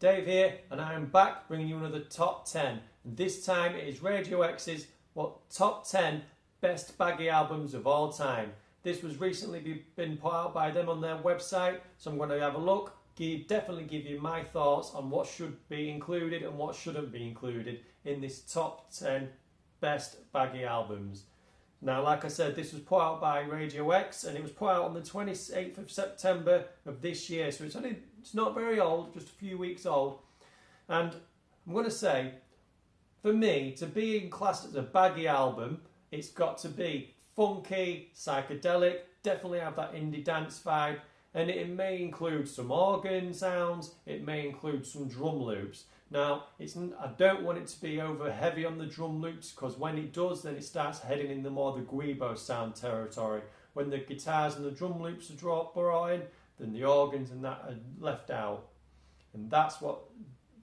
Dave here, and I am back bringing you another top 10. And this time it is Radio X's top 10 best Baggy albums of all time. This was recently been put out by them on their website, so I'm going to have a look, definitely give you my thoughts on what should be included and what shouldn't be included in this top 10 best Baggy albums. Now, like I said, this was put out by Radio X, and it was put out on the 28th of September of this year, so it's not very old, just a few weeks old. And I'm going to say, for me, to be classed as a Baggy album, it's got to be funky, psychedelic, definitely have that indie dance vibe, and it may include some organ sounds, it may include some drum loops. Now, I don't want it to be over heavy on the drum loops, because when it does, then it starts heading in the more the Guibo sound territory. When the guitars and the drum loops are brought in, then the organs and that are left out. And that's what,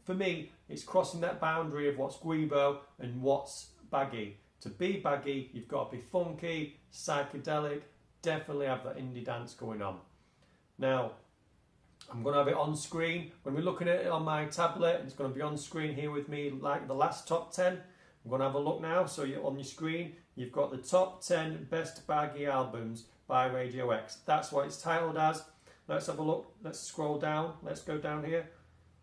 for me, it's crossing that boundary of what's Guibo and what's Baggy. To be Baggy, you've got to be funky, psychedelic, definitely have that indie dance going on. Now, I'm going to have it on screen. When we're looking at it on my tablet, it's going to be on screen here with me like the last top 10. I'm going to have a look now. So on your screen, you've got the top 10 best Baggy albums by Radio X. That's what it's titled as. Let's have a look. Let's scroll down. Let's go down here.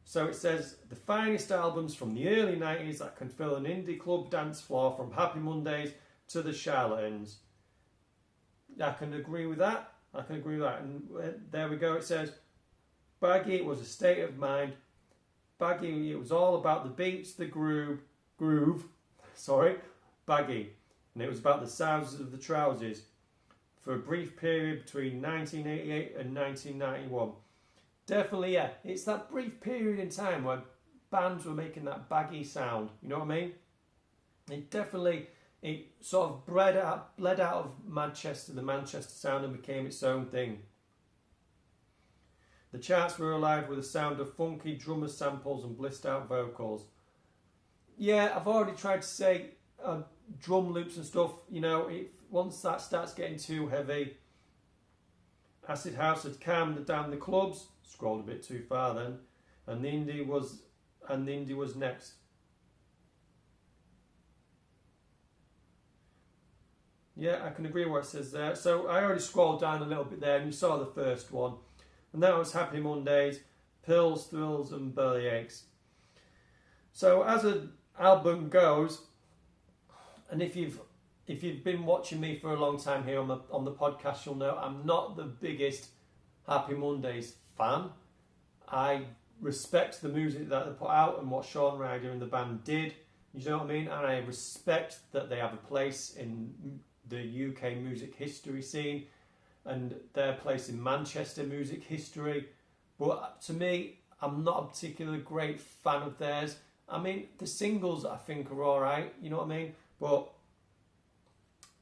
So it says, the finest albums from the early 90s that can fill an indie club dance floor, from Happy Mondays to the Charlatans. I can agree with that. I can agree with that. And there we go. It says, Baggy, it was a state of mind. Baggy, it was all about the beats, the groove. Baggy. And it was about the sizes of the trousers for a brief period between 1988 and 1991. Definitely, yeah. It's that brief period in time where bands were making that baggy sound. You know what I mean? It sort of bled out of Manchester, the Manchester sound, and became its own thing. The charts were alive with the sound of funky drummer samples and blissed out vocals. Yeah, I've already tried to say drum loops and stuff, you know, once that starts getting too heavy, acid house had calmed down the clubs, scrolled a bit too far then, and the indie was next. Yeah, I can agree with what it says there. So I already scrolled down a little bit there, and you saw the first one. And that was Happy Mondays, Pills, Thrills and Bellyaches. So as an album goes, and if you've been watching me for a long time here on the podcast, you'll know I'm not the biggest Happy Mondays fan. I respect the music that they put out and what Sean Ryder and the band did. You know what I mean? And I respect that they have a place in the UK music history scene and their place in Manchester music history. But to me, I'm not a particularly great fan of theirs. I mean, the singles I think are alright, you know what I mean? But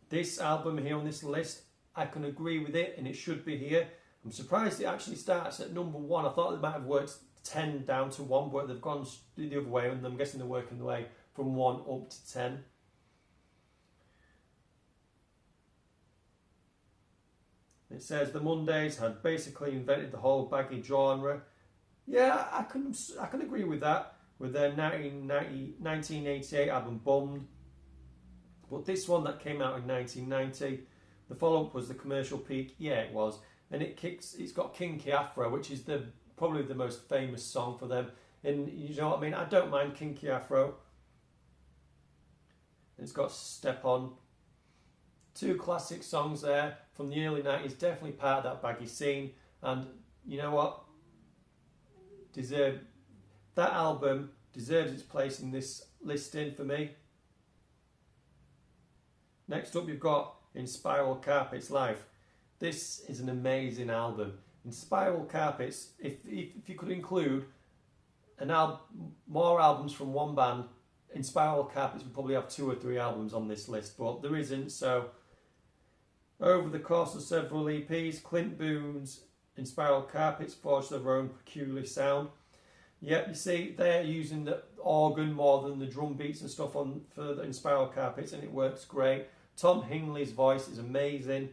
this album here on this list, I can agree with it and it should be here. I'm surprised it actually starts at number 1. I thought they might have worked 10 down to 1, but they've gone the other way, and I'm guessing they're working the way from 1 up to 10. It says the Mondays had basically invented the whole Baggy genre. Yeah, I can agree with that, with their 1988 album Bummed. But this one that came out in 1990, the follow-up was the Commercial Peak. Yeah, it was. And it's got Kinky Afro, which is probably the most famous song for them. And you know what I mean? I don't mind Kinky Afro. It's got Step On. 2 classic songs there from the early 90s, definitely part of that Baggy scene. And you know what? That album deserves its place in this listing for me. Next up, you've got Inspiral Carpets Life. This is an amazing album. Inspiral Carpets, if you could include more albums from one band, Inspiral Carpets would probably have 2 or 3 albums on this list, but there isn't. So over the course of several EPs, Clint Boone's Inspiral Carpets forged their own peculiar sound. Yep, you see, they're using the organ more than the drum beats and stuff for the Inspiral Carpets, and it works great. Tom Hingley's voice is amazing.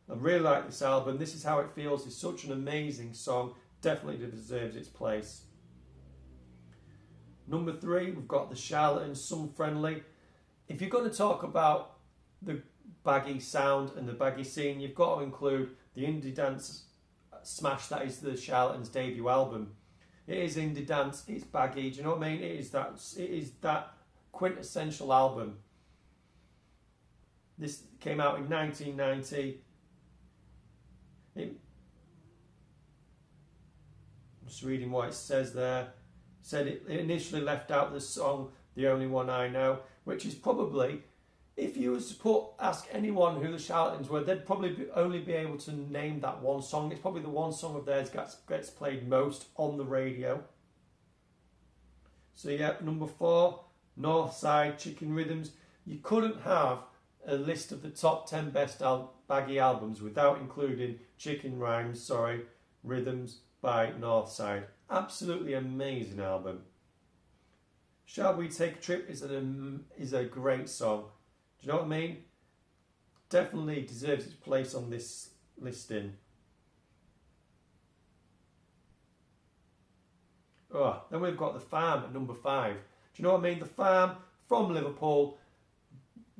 I really like this album. This Is How It Feels is such an amazing song. Definitely deserves its place. Number 3, we've got the Charlatans, Some Friendly. If you're going to talk about the Baggy sound and the Baggy scene, you've got to include the indie dance smash that is the Charlatans' debut album. It is indie dance, it's Baggy, do you know what I mean? It is that quintessential album. This came out in 1990. I'm just reading what it says there. It said it initially left out the song The Only One I Know, which is probably, if you was to ask anyone who the Charlatans were, they'd probably only be able to name that one song. It's probably the one song of theirs gets played most on the radio. So yeah, number 4, Northside, Chicken Rhythms. You couldn't have a list of the top 10 best Baggy albums without including Rhythms by Northside. Absolutely amazing album. Shall We Take a Trip is a great song. Do you know what I mean? Definitely deserves its place on this listing. Oh, then we've got The Farm at number 5. Do you know what I mean? The Farm from Liverpool,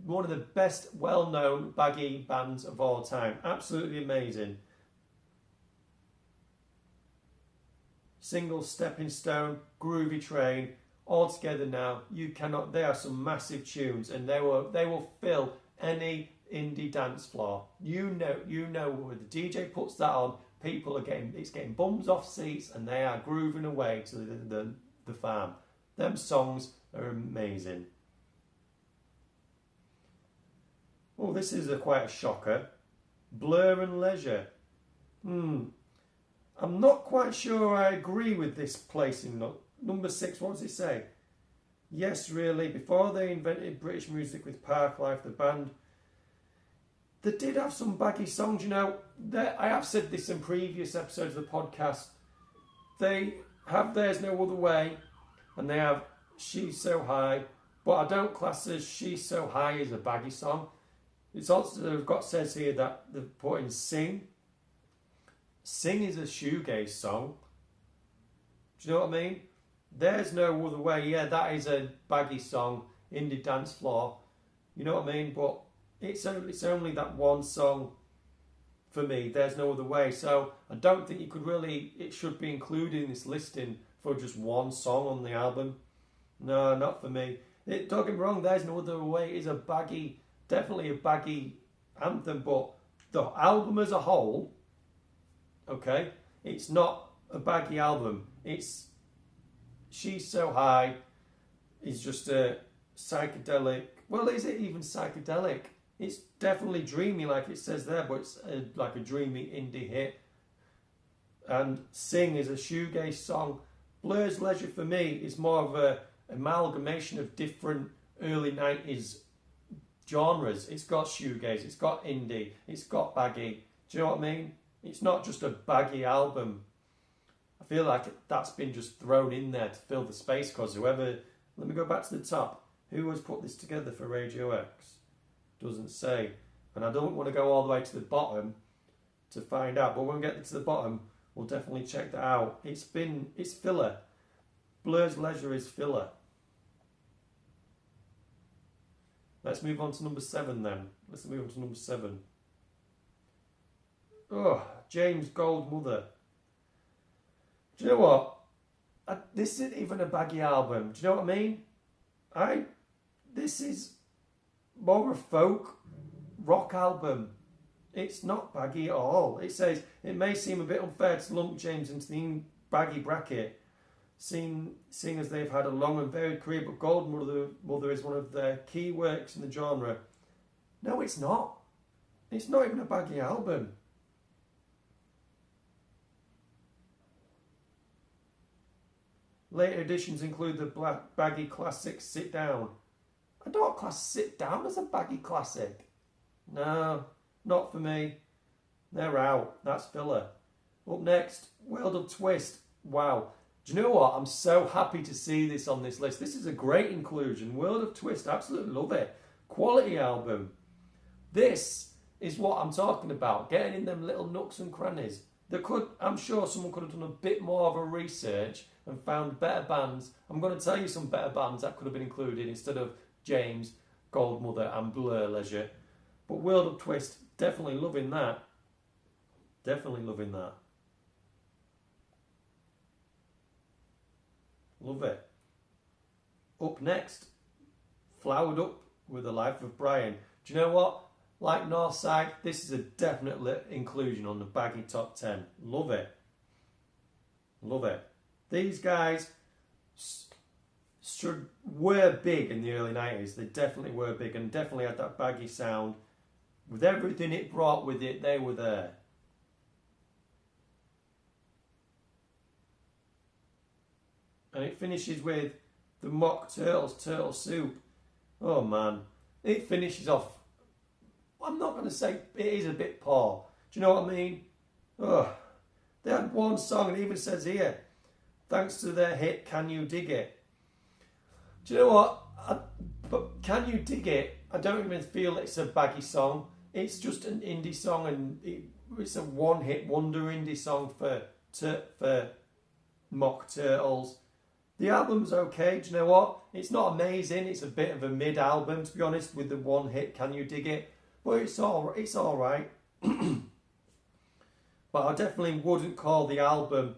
one of the best well-known Baggy bands of all time. Absolutely amazing. Single, Stepping Stone, Groovy Train, all together now. You cannot. They are some massive tunes, and they will fill any indie dance floor. You know when the DJ puts that on, people are getting bums off seats, and they are grooving away to the Farm. Them songs are amazing. Oh, this is quite a shocker. Blur and Leisure. I'm not quite sure I agree with this placing. Number 6, what does it say? Yes, really, before they invented British music with Parklife, the band, they did have some Baggy songs, you know. I have said this in previous episodes of the podcast. They have There's No Other Way, and they have She's So High, but I don't class as She's So High as a Baggy song. It's also says here that they've put in Sing. Sing is a shoegaze song. Do you know what I mean? There's No Other Way. Yeah, that is a Baggy song, indie dance floor. You know what I mean? But it's only that one song for me. There's No Other Way. So I don't think it should be included in this listing for just one song on the album. No, not for me. Don't get me wrong. There's No Other Way is definitely a Baggy anthem, but the album as a whole, okay, it's not a Baggy album. It's She's So High is just a psychedelic. Well, is it even psychedelic? It's definitely dreamy, like it says there, but it's like a dreamy indie hit. And Sing is a shoegaze song. Blur's Leisure for me is more of a amalgamation of different early 90s genres. It's got shoegaze, it's got indie, it's got Baggy. Do you know what I mean? It's not just a Baggy album. I feel like that's been just thrown in there to fill the space because whoever... Let me go back to the top. Who has put this together for Radio X? Doesn't say. And I don't want to go all the way to the bottom to find out. But when we get to the bottom, we'll definitely check that out. It's filler. Blur's Leisure is filler. Let's move on to number 7 then. Let's move on to number 7. Oh, James Gold Mother. Do you know what? This isn't even a Baggy album. Do you know what I mean? This is more a folk rock album. It's not Baggy at all. It says, it may seem a bit unfair to lump James into the Baggy bracket, seeing as they've had a long and varied career, but Gold Mother is one of their key works in the genre. No, it's not. It's not even a Baggy album. Later editions include the Baggy classic Sit Down. I don't class Sit Down as a Baggy classic. No, not for me. They're out. That's filler. Up next, World of Twist. Wow. Do you know what? I'm so happy to see this on this list. This is a great inclusion. World of Twist. Absolutely love it. Quality album. This is what I'm talking about. Getting in them little nooks and crannies. I'm sure someone could have done a bit more of a research and found better bands. I'm going to tell you some better bands that could have been included instead of James, Goldmother and Blur Leisure. But World of Twist, definitely loving that. Definitely loving that. Love it. Up next, Flowered Up with The Life of Brian. Do you know what? Like Northside, this is a definite inclusion on the Baggy Top 10. Love it. Love it. These guys were big in the early 90s. They definitely were big and definitely had that baggy sound. With everything it brought with it, they were there. And it finishes with the Mock Turtles, Turtle Soup. Oh man, it finishes off. I'm not going to say it is a bit poor. Do you know what I mean? Oh, they had one song, and it even says here, thanks to their hit "Can You Dig It." Do you know what? But "Can You Dig It"? I don't even feel it's a baggy song. It's just an indie song, and it's a one-hit wonder indie song for Mock Turtles. The album's okay. Do you know what? It's not amazing. It's a bit of a mid-album, to be honest, with the one hit "Can You Dig It?" But it's all right. But I definitely wouldn't call the album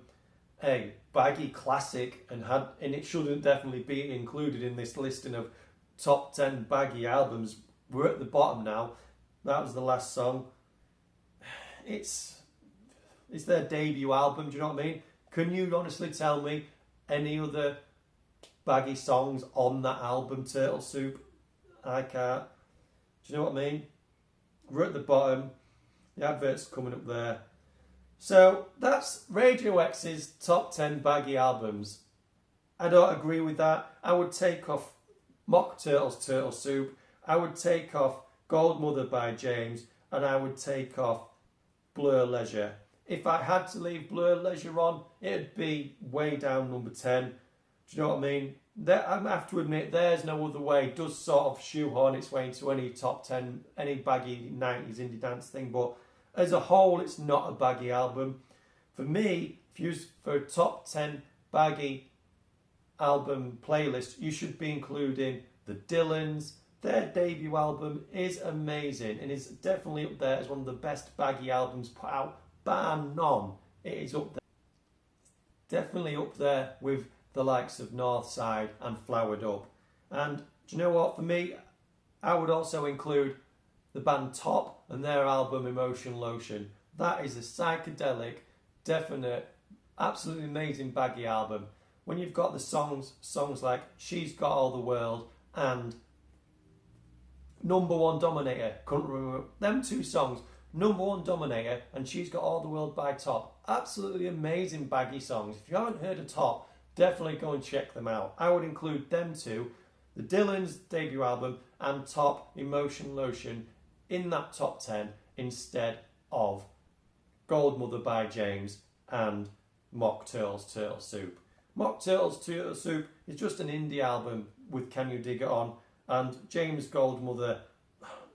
a baggy classic, and it shouldn't definitely be included in this listing of top 10 baggy albums. We're at the bottom now. That was the last song. It's their debut album. Do you know what I mean? Can you honestly tell me any other baggy songs on that album, Turtle Soup? I can't. Do you know what I mean? We're at the bottom. The advert's coming up there. So that's Radio X's top 10 baggy albums. I don't agree with that. I would take off Mock Turtles, Turtle Soup. I would take off Goldmother by James. And I would take off Blur Leisure. If I had to leave Blur Leisure on, it'd be way down number 10. Do you know what I mean? I have to admit, There's No Other Way does sort of shoehorn its way into any top 10, any baggy 90s indie dance thing, but as a whole, it's not a baggy album. For me, if you use for a top 10 baggy album playlist, you should be including the Dylans. Their debut album is amazing and is definitely up there as one of the best baggy albums put out, bar none. It is up there. Definitely up there with the likes of Northside and Flowered Up. And do you know what? For me, I would also include the band Top and their album Emotion Lotion. That is a psychedelic, definite, absolutely amazing baggy album. When you've got the songs like She's Got All the World and Number One Dominator, couldn't remember them two songs. Number One Dominator and She's Got All the World by Top. Absolutely amazing baggy songs. If you haven't heard of Top, definitely go and check them out. I would include them two, the Dylans' debut album and Top Emotion Lotion in that top 10 instead of Goldmother by James and Mock Turtles, Turtle Soup. Mock Turtles, Turtle Soup is just an indie album with Can You Dig It On, and James Goldmother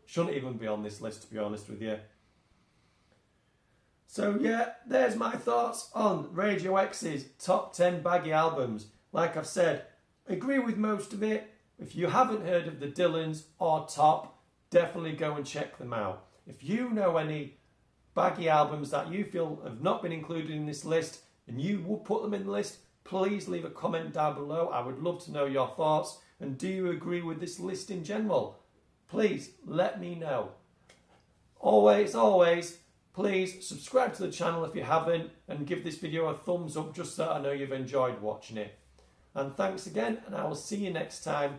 shouldn't even be on this list, to be honest with you. So yeah, there's my thoughts on Radio X's top 10 baggy albums. Like I've said, agree with most of it. If you haven't heard of the Dylans or Top, definitely go and check them out. If you know any baggy albums that you feel have not been included in this list and you will put them in the list, please leave a comment down below. I would love to know your thoughts. And do you agree with this list in general? Please let me know. Always, please subscribe to the channel if you haven't and give this video a thumbs up just so I know you've enjoyed watching it. And thanks again, and I will see you next time.